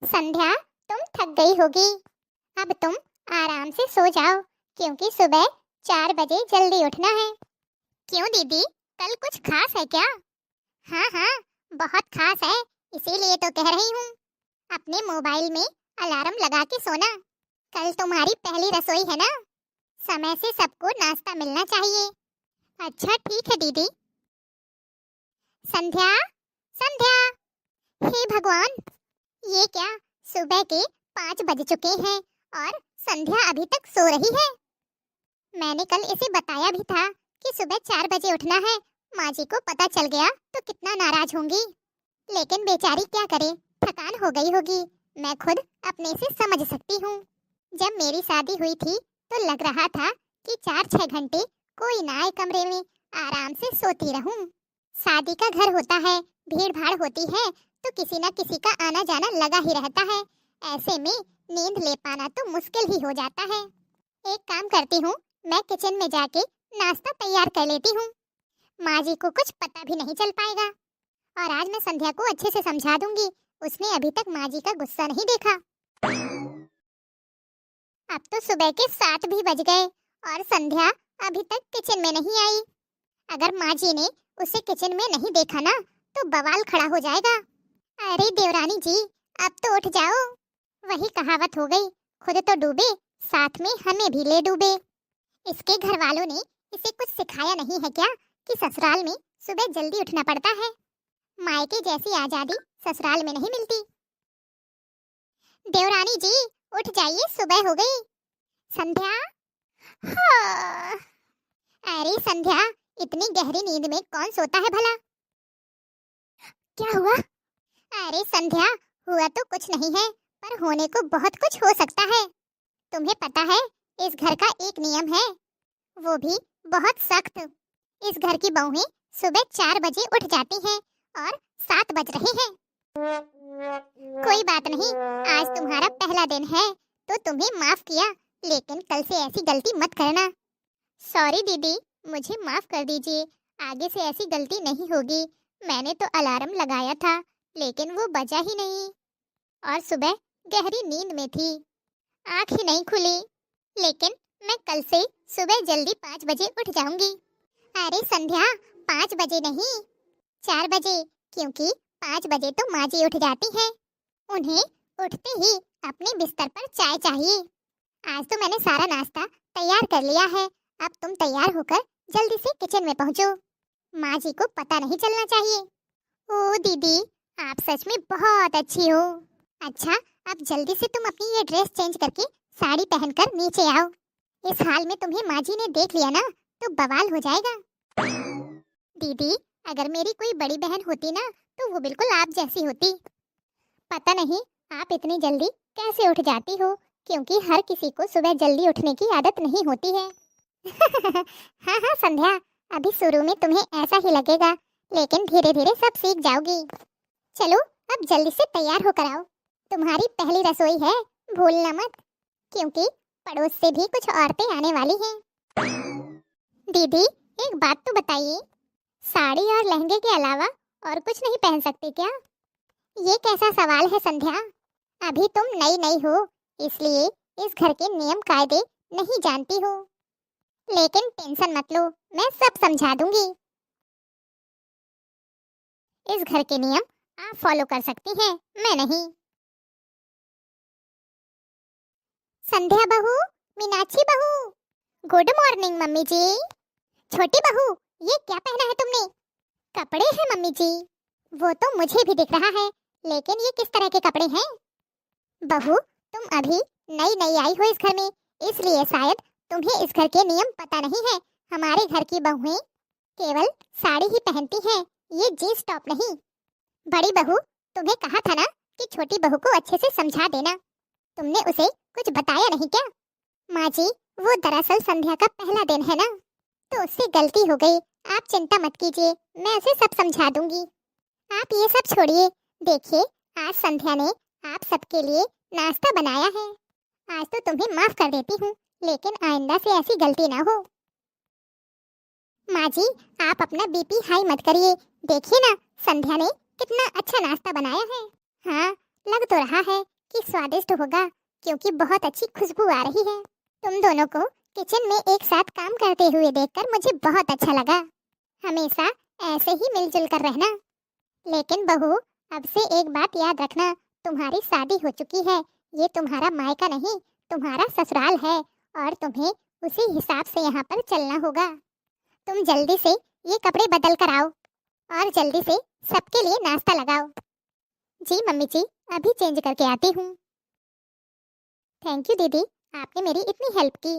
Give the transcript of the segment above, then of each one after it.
संध्या, तुम थक गई होगी। अब तुम आराम से सो जाओ, क्योंकि सुबह 4 बजे जल्दी उठना है। क्यों दीदी, कल कुछ खास है क्या? हाँ हाँ, बहुत खास है, इसीलिए तो कह रही हूँ। अपने मोबाइल में अलार्म लगा के सोना। कल तुम्हारी पहली रसोई है ना, समय से सबको नाश्ता मिलना चाहिए। अच्छा ठीक है दीदी। संध्या, संध्या, हे भगवान, ये क्या, सुबह के 5 बज चुके हैं और संध्या अभी तक सो रही है। मैंने कल इसे बताया भी था कि सुबह 4 बजे उठना है। माँ जी को पता चल गया तो कितना नाराज होंगी। लेकिन बेचारी क्या करे, थकान हो गई होगी। मैं खुद अपने से समझ सकती हूँ। जब मेरी शादी हुई थी तो लग रहा था कि 4-6 घंटे कोई ना आए कमरे में, आराम से सोती रहूं। शादी का घर होता है, भीड़ भाड़ होती है, तो किसी न किसी का आना जाना लगा ही रहता है। ऐसे में नींद ले पाना तो मुश्किल ही हो जाता है। एक काम करती हूँ, मैं किचन में जाके नाश्ता तैयार कर लेती हूँ। माँ जी को कुछ पता भी नहीं चल पाएगा। और आज मैं संध्या को अच्छे से समझा दूंगी। उसने अभी तक माँ जी का गुस्सा नहीं देखा। अब तो सुबह के 7 भी बज गए और संध्या अभी तक किचन में नहीं आई। अगर माँ जी ने उसे किचन में नहीं देखा ना, तो बवाल खड़ा हो जाएगा। अरे देवरानी जी, अब तो उठ जाओ। वही कहावत हो गई, खुद तो डूबे, साथ में हमें भी ले डूबे। इसके घर वालों ने इसे कुछ सिखाया नहीं है क्या कि ससुराल में सुबह जल्दी उठना पड़ता है। मायके जैसी आजादी ससुराल में नहीं मिलती। देवरानी जी, उठ जाइए, सुबह हो गई। संध्या, हाँ। अरे संध्या, इतनी गहरी नींद में कौन सोता है भला? क्या हुआ? अरे संध्या, हुआ तो कुछ नहीं है, पर होने को बहुत कुछ हो सकता है। तुम्हें पता है, इस घर का एक नियम है, वो भी बहुत सख्त। इस घर की बहुएं सुबह 4 बजे उठ जाती हैं और 7 बज रहे हैं। कोई बात नहीं, आज तुम्हारा पहला दिन है तो तुम्हें माफ किया, लेकिन कल से ऐसी गलती मत करना। सॉरी दीदी, मुझे माफ कर दीजिए, आगे से ऐसी गलती नहीं होगी। मैंने तो अलार्म लगाया था, लेकिन वो बजा ही नहीं और सुबह गहरी नींद में थी, आँख ही नहीं खुली। लेकिन मैं कल से सुबह जल्दी 5 बजे उठ जाऊंगी। अरे संध्या, 5 बजे नहीं, 4 बजे, क्योंकि 5 बजे तो माँ जी उठ जाती है। उन्हें उठते ही अपने बिस्तर पर चाय चाहिए। आज तो मैंने सारा नाश्ता तैयार कर लिया है। अब तुम तैयार होकर जल्दी से किचन में पहुंचो, माँ जी को पता नहीं चलना चाहिए। ओ दीदी, आप सच में बहुत अच्छी हो। अच्छा, अब जल्दी से तुम अपनी ये ड्रेस चेंज करके साड़ी पहनकर नीचे आओ। इस हाल में तुम्हें माँ जी ने देख लिया ना, तो बवाल हो जाएगा। दीदी, अगर मेरी कोई बड़ी बहन होती ना, तो वो बिल्कुल आप जैसी होती। पता नहीं आप इतनी जल्दी कैसे उठ जाती हो, क्योंकि हर किसी को सुबह जल्दी उठने की आदत नहीं होती है। हाँ हाँ संध्या, अभी शुरू में तुम्हें ऐसा ही लगेगा, लेकिन धीरे धीरे सब सीख जाओगी। चलो, अब जल्दी से तैयार होकर आओ, तुम्हारी पहली रसोई है, भूलना मत, क्योंकि पड़ोस से भी कुछ औरतें आने वाली हैं। दीदी, एक बात तो बताइए, साड़ी और लहंगे के अलावा और कुछ नहीं पहन सकते क्या? ये कैसा सवाल है संध्या? अभी तुम नई नई हो, इसलिए इस घर के नियम कायदे नहीं जानती हो। लेकिन टेंशन मत लो, मैं सब समझा दूंगी। इस घर के नियम आप फॉलो कर सकती हैं, मैं नहीं। संध्या बहू, मीनाक्षी बहू, गुड मॉर्निंग मम्मी जी। छोटी बहू, ये क्या पहना है तुमने? कपड़े हैं मम्मी जी। वो तो मुझे भी दिख रहा है, लेकिन ये किस तरह के कपड़े हैं? बहू, तुम अभी नई नई आई हो इस घर में, इसलिए शायद तुम्हें इस घर के नियम पता नहीं है। हमारे घर की बहुएं केवल साड़ी ही पहनती हैं, ये जींस टॉप नहीं। बड़ी बहू, तुम्हें कहा था ना कि छोटी बहू को अच्छे से समझा देना, तुमने उसे कुछ बताया नहीं क्या? माँ जी, वो दरअसल संध्या का पहला दिन है ना, तो उससे गलती हो गई। आप चिंता मत कीजिए, मैं उसे सब समझा दूंगी। आप ये सब छोड़िए, देखिए आज संध्या ने आप सबके लिए नाश्ता बनाया है। आज तो तुम्हें माफ कर देती हूँ, लेकिन आइंदा से ऐसी गलती ना हो। माँ जी, आप अपना बीपी हाई मत करिए, देखिए ना संध्या ने कितना अच्छा नाश्ता बनाया है। हाँ, लग तो रहा है कि स्वादिष्ट होगा, क्योंकि बहुत अच्छी खुशबू आ रही है। तुम दोनों को किचन में एक साथ काम करते हुए देखकर मुझे बहुत अच्छा लगा। हमेशा ऐसे ही मिलजुल कर रहना। लेकिन बहू, अब से एक बात याद रखना, तुम्हारी शादी हो चुकी है। ये तुम्हारा मायका नहीं, तुम्हारा ससुराल है, और तुम्हें उसी हिसाब से यहाँ पर चलना होगा। तुम जल्दी से ये कपड़े बदल कर आओ और जल्दी से सबके लिए नाश्ता लगाओ। जी मम्मी जी, अभी चेंज करके आती हूँ। थैंक यू दीदी, आपने मेरी इतनी हेल्प की।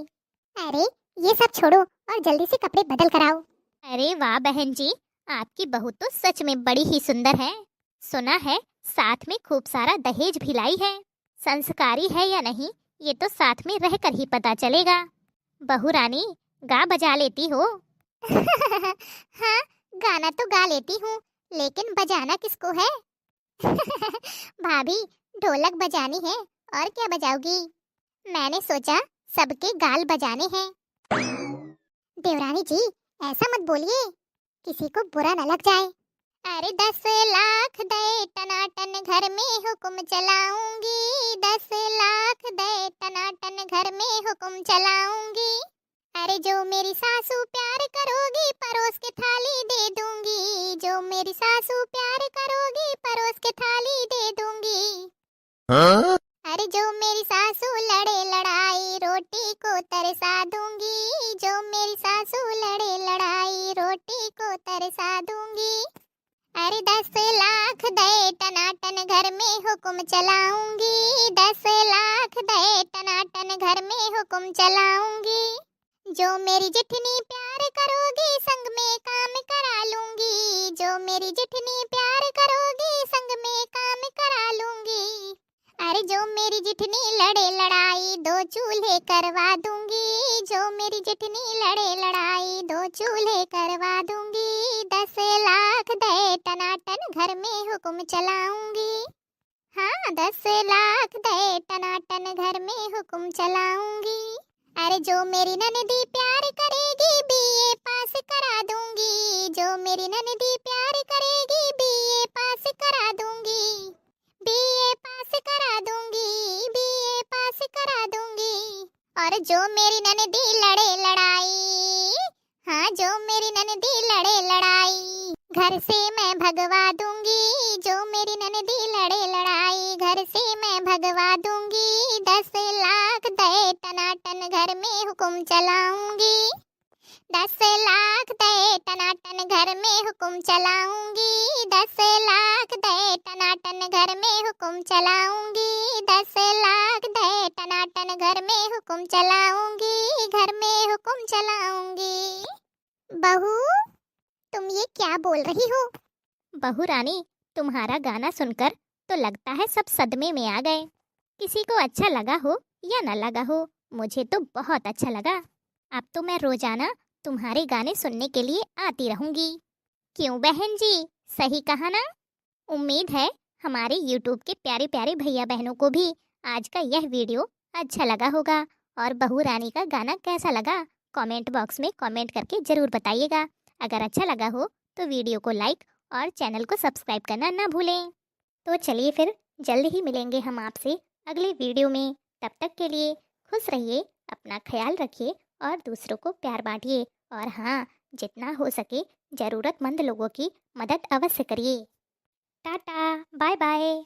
अरे ये सब छोड़ो और जल्दी से कपड़े बदल कर आओ। अरे वाह बहन जी, आपकी बहू तो सच में बड़ी ही सुंदर है। सुना है साथ में खूब सारा दहेज भी लाई है। संस्कारी है या नहीं, ये तो साथ में रहकर ही पता चलेगा। बहू रानी, गा बजा लेती हो? हाँ, गाना तो गा लेती हूँ, लेकिन बजाना किसको है? भाभी, ढोलक बजानी है, और क्या बजाओगी? मैंने सोचा सबके गाल बजाने हैं। देवरानी जी, ऐसा मत बोलिए, किसी को बुरा न लग जाए। अरे 10 लाख दे टनाटन घर में हुक्म चलाऊंगी, 10 लाख दे टनाटन घर में हुक्म चलाऊंगी। अरे जो मेरी सासू प्यार करोगी परोस के थाली दे दूंगी, जो मेरी सासू प्यार करोगी परोस के थाली दे दूंगी। हाँ? अरे जो मेरी सासू लड़े लड़ाई रोटी को तरसा दूंगी, जो मेरी सासू लड़े लड़ाई रोटी को तरसा दूंगी। अरे 10 लाख दे टनाटन घर में हुक्म चलाऊंगी, 10 लाख दे टनाटन घर में हुक्म चलाऊंगी। जो मेरी जिठनी प्यार करोगी संग में काम करा लूंगी, जो मेरी जिठनी प्यार करोगी संग में काम करा लूंगी। अरे जो मेरी जिठनी लड़े लड़ाई 2 चूल्हे करवा दूंगी, जो मेरी जिठनी लड़े लड़ाई 2 चूल्हे करवा दूंगी। 10 लाख दे टनाटन घर में हुक्म चलाऊंगी। हाँ, 10 लाख दे टनाटन घर में हुक्म चलाऊंगी। अरे जो मेरी ननदी प्यार करेगी बीए पास करा दूंगी, जो मेरी ननदी प्यार करेगी बीए पास करा दूंगी, बीए पास करा दूंगी, बीए पास करा दूंगी। और जो मेरी ननदी लड़े लड़ाई, हाँ जो मेरी ननदी लड़े लड़ाई घर से मैं भगवा दूंगी, जो मेरी ननदी लड़े लड़ाई घर से मैं भगवा दूंगी। 10 लाख दे टनाटन घर में हुक्म चलाऊंगी, 10 लाख दे टनाटन घर में हुक्म चलाऊंगी, 10 लाख दे टनाटन घर में हुक्म चलाऊंगी, 10 लाख दे टनाटन घर में हुक्म चलाऊंगी, घर में हुक्म चलाऊंगी। बहू, तुम ये क्या बोल रही हो? बहू रानी, तुम्हारा गाना सुनकर तो लगता है सब सदमे में आ गए। किसी को अच्छा लगा हो या न लगा हो, मुझे तो बहुत अच्छा लगा। अब तो मैं रोजाना तुम्हारे गाने सुनने के लिए आती रहूंगी। क्यों बहन जी, सही कहा ना? उम्मीद है हमारे YouTube के प्यारे प्यारे भैया बहनों को भी आज का यह वीडियो अच्छा लगा होगा। और बहू रानी का गाना कैसा लगा, कमेंट बॉक्स में कमेंट करके ज़रूर बताइएगा। अगर अच्छा लगा हो तो वीडियो को लाइक और चैनल को सब्सक्राइब करना ना भूलें। तो चलिए फिर जल्द ही मिलेंगे हम आपसे अगले वीडियो में। तब तक के लिए खुश रहिए, अपना ख्याल रखिए और दूसरों को प्यार बांटिए। और हाँ, जितना हो सके ज़रूरतमंद लोगों की मदद अवश्य करिए। Tata, bye bye.